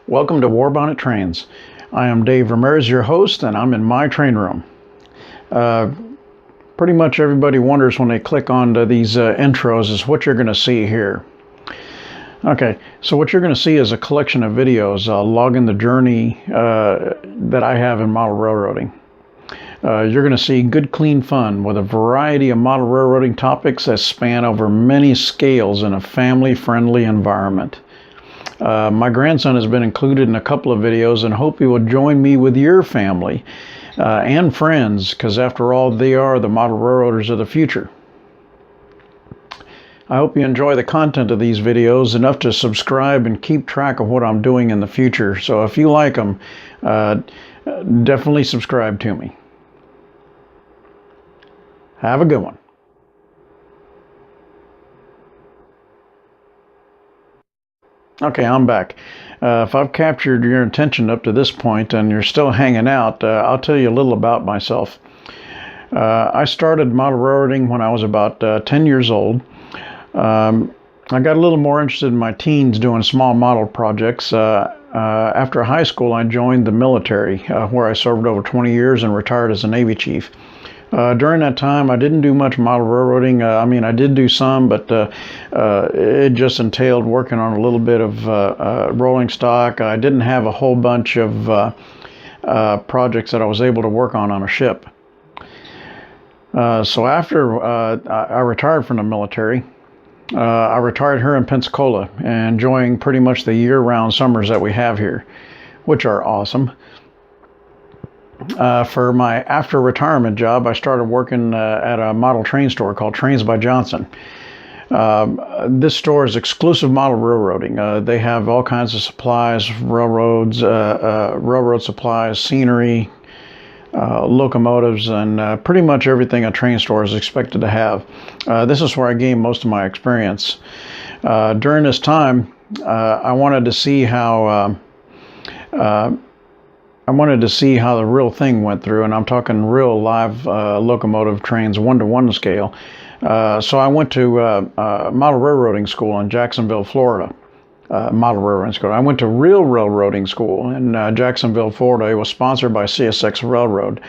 Welcome to Warbonnet Trains. I am Dave Ramirez, your host, and I'm in my train room. Pretty much everybody wonders when they click onto these intros is what you're going to see here. Okay, so what you're going to see is a collection of videos logging the journey that I have in model railroading. You're going to see good, clean fun with a variety of model railroading topics that span over many scales in a family-friendly environment. My grandson has been included in a couple of videos and hope you will join me with your family and friends, because after all, they are the model railroaders of the future. I hope you enjoy the content of these videos enough to subscribe and keep track of what I'm doing in the future. So if you like them, definitely subscribe to me. Have a good one. Okay, I'm back. If I've captured your attention up to this point and you're still hanging out, I'll tell you a little about myself. I started model railroading when I was about 10 years old. I got a little more interested in my teens doing small model projects. After high school, I joined the military, where I served over 20 years and retired as a Navy chief. During that time, I didn't do much model railroading. I did do some, but it just entailed working on a little bit of rolling stock. I didn't have a whole bunch of projects that I was able to work on a ship. So after I retired from the military, I retired here in Pensacola, enjoying pretty much the year-round summers that we have here, which are awesome. For my after-retirement job, I started working at a model train store called Trains by Johnson. This store is exclusive model railroading. They have all kinds of supplies, railroads, railroad supplies, scenery, locomotives, and pretty much everything a train store is expected to have. This is where I gained most of my experience. During this time, I wanted to see how the real thing went through, and I'm talking real live locomotive trains, 1-to-1 scale. So I went to model railroading school in Jacksonville, Florida. Model railroading school. I went to real railroading school in Jacksonville, Florida. It was sponsored by CSX Railroad.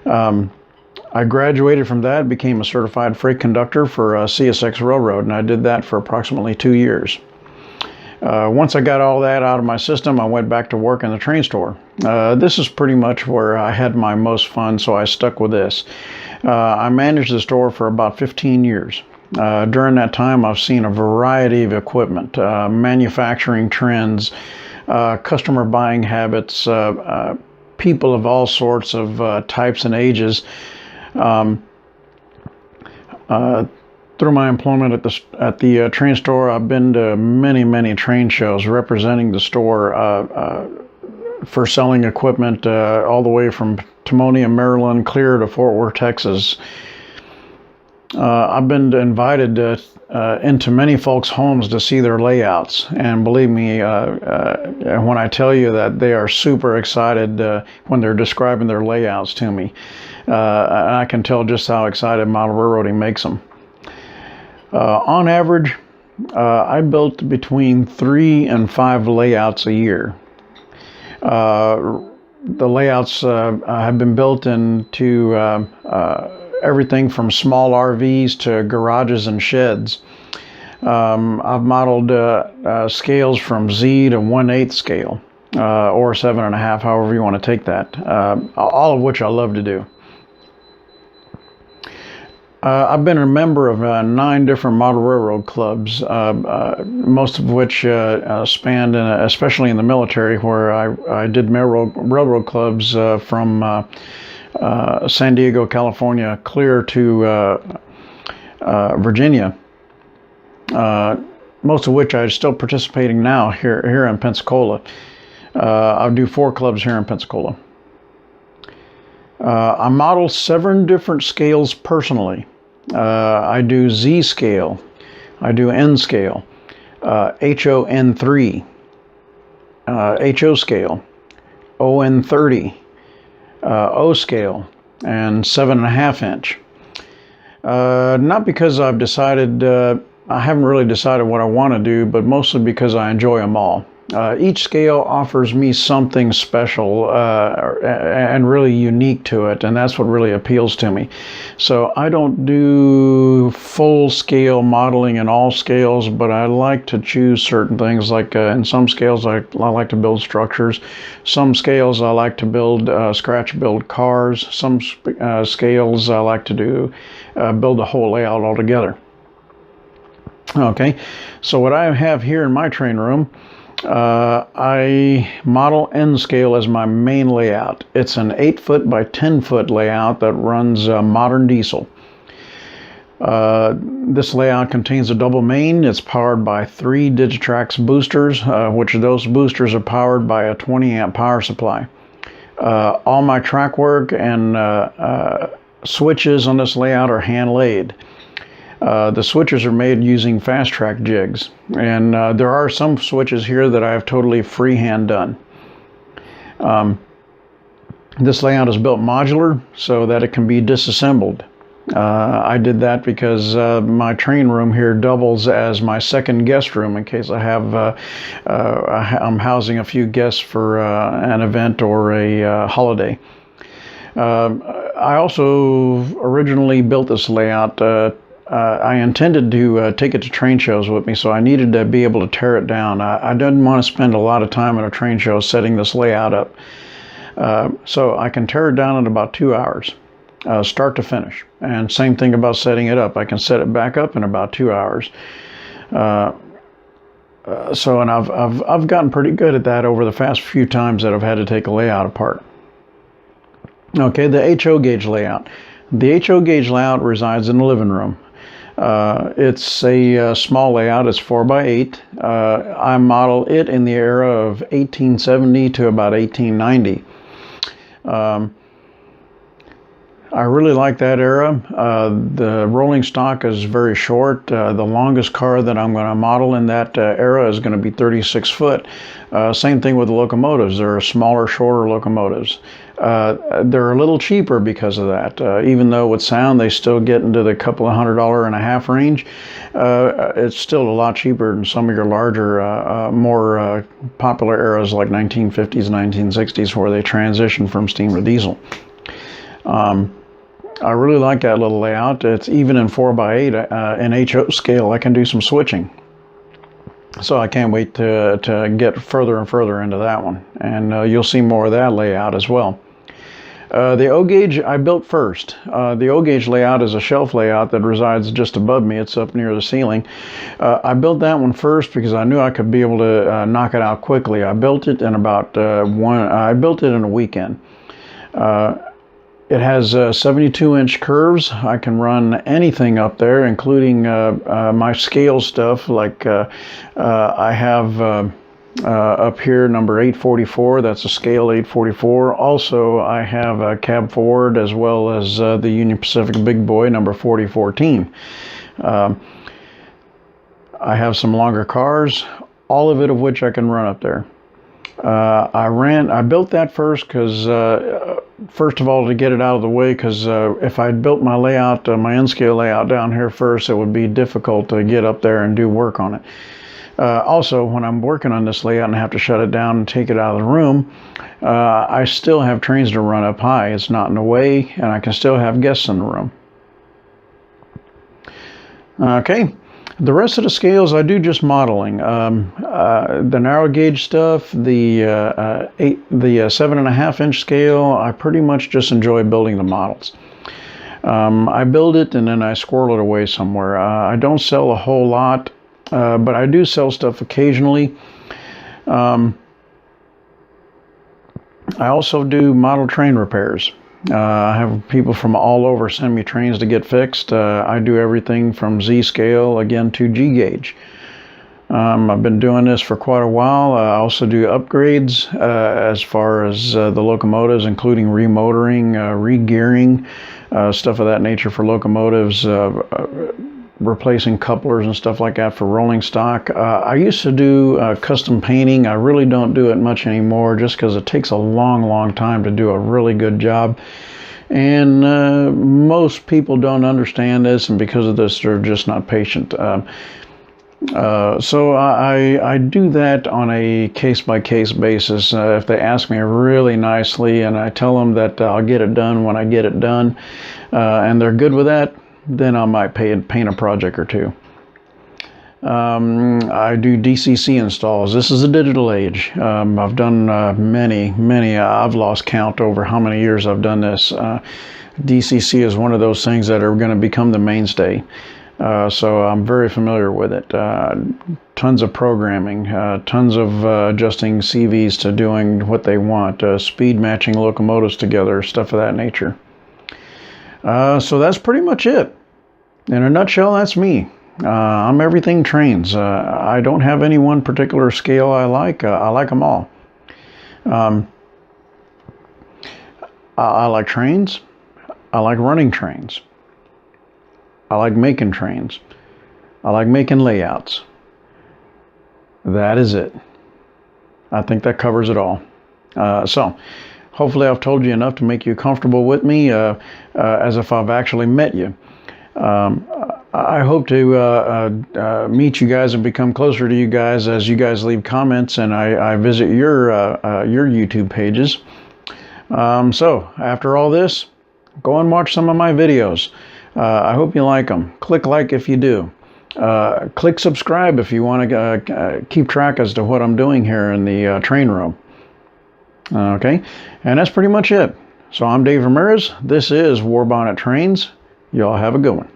I graduated from that, became a certified freight conductor for CSX Railroad, and I did that for approximately 2 years. Once I got all that out of my system, I went back to work in the train store. This is pretty much where I had my most fun, so I stuck with this. I managed the store for about 15 years. During that time, I've seen a variety of equipment, manufacturing trends, customer buying habits, people of all sorts of types and ages. Through my employment at the train store, I've been to many train shows representing the store for selling equipment all the way from Timonium, Maryland, clear to Fort Worth, Texas. I've been invited into many folks' homes to see their layouts, and believe me, when I tell you that they are super excited when they're describing their layouts to me, I can tell just how excited model railroading makes them. On average, I built between 3 and 5 layouts a year. The layouts have been built into everything from small RVs to garages and sheds. I've modeled scales from Z to 1/8 scale, or 7.5, however you want to take that, all of which I love to do. I've been a member of 9 different model railroad clubs, most of which spanned, especially in the military, where I did railroad clubs from San Diego, California, clear to Virginia, most of which I'm still participating now here in Pensacola. I do 4 clubs here in Pensacola. I model 7 different scales personally. I do Z scale, I do N scale, HON3, HO scale, ON30, O scale, and 7.5 inch. Not because I've decided, I haven't really decided what I want to do, but mostly because I enjoy them all. Each scale offers me something special and really unique to it, and that's what really appeals to me. So I don't do full scale modeling in all scales, but I like to choose certain things. Like in some scales, I like to build structures. Some scales I like to build scratch build cars. Some scales I like to do build the whole layout altogether. Okay, so what I have here in my train room, I model N scale as my main layout. It's an 8-foot by 10-foot layout that runs modern diesel. This layout contains a double main. It's powered by 3 Digitrax boosters, which those boosters are powered by a 20 amp power supply. All my track work and switches on this layout are hand laid. The switches are made using fast track jigs, and there are some switches here that I have totally freehand done. This layout is built modular so that it can be disassembled. I did that because my train room here doubles as my second guest room in case I have I'm housing a few guests for an event or a holiday. I also originally built this layout. I intended to take it to train shows with me, so I needed to be able to tear it down. I didn't want to spend a lot of time at a train show setting this layout up. So I can tear it down in about 2 hours, start to finish. And same thing about setting it up. I can set it back up in about 2 hours. And I've gotten pretty good at that over the past few times that I've had to take a layout apart. Okay, the HO gauge layout. The HO gauge layout resides in the living room. It's a small layout. It's 4 by 8. I model it in the era of 1870 to about 1890. I really like that era. The rolling stock is very short. The longest car that I'm going to model in that era is going to be 36 foot. Same thing with the locomotives. There are smaller, shorter locomotives. They're a little cheaper because of that. Even though with sound they still get into the couple of $100.50 range, it's still a lot cheaper than some of your larger, more popular eras like 1950s, 1960s, where they transitioned from steam to diesel. I really like that little layout. It's even in 4 by 8 in HO scale. I can do some switching. So I can't wait to get further and further into that one. And you'll see more of that layout as well. The O gauge I built first. The O gauge layout is a shelf layout that resides just above me. It's up near the ceiling. I built that one first because I knew I could be able to knock it out quickly. I built it in about I built it in a weekend. It has 72-inch curves. I can run anything up there, including my scale stuff. Like I have up here number 844. That's a scale 844. Also, I have a cab forward as well as the Union Pacific Big Boy number 4014. I have some longer cars, all of it of which I can run up there. I built that first because, first of all, to get it out of the way, because if I'd built my layout, my N-scale layout down here first, it would be difficult to get up there and do work on it. Also, when I'm working on this layout and I have to shut it down and take it out of the room, I still have trains to run up high. It's not in the way, and I can still have guests in the room. Okay. The rest of the scales I do just modeling. The narrow gauge stuff, the 7.5 inch scale, I pretty much just enjoy building the models. I build it and then I squirrel it away somewhere. I don't sell a whole lot, but I do sell stuff occasionally. I also do model train repairs. I have people from all over send me trains to get fixed. I do everything from Z scale again to G gauge. I've been doing this for quite a while. I also do upgrades as far as the locomotives, including remotoring, re-gearing, stuff of that nature for locomotives, replacing couplers and stuff like that for rolling stock. I used to do custom painting. I really don't do it much anymore just because it takes a long time to do a really good job. And most people don't understand this, and because of this, they're just not patient. So I do that on a case-by-case basis. If they ask me really nicely and I tell them that I'll get it done when I get it done, and they're good with that, then I might paint a project or two. I do DCC installs. This is a digital age. I've done many. I've lost count over how many years I've done this. DCC is one of those things that are going to become the mainstay. So I'm very familiar with it. Tons of programming, tons of adjusting CVs to doing what they want, speed matching locomotives together, stuff of that nature. So that's pretty much it. In a nutshell, that's me. I'm everything trains. I don't have any one particular scale I like. I like them all. I like trains. I like running trains. I like making trains. I like making layouts. That is it. I think that covers it all. So hopefully I've told you enough to make you comfortable with me, as if I've actually met you. I hope to meet you guys and become closer to you guys as you guys leave comments and I visit your YouTube pages. So after all this, go and watch some of my videos. I hope you like them. Click like if you do. Click subscribe if you want to keep track as to what I'm doing here in the train room. Okay, and that's pretty much it. So I'm Dave Ramirez. This is Warbonnet Trains. Y'all have a good one.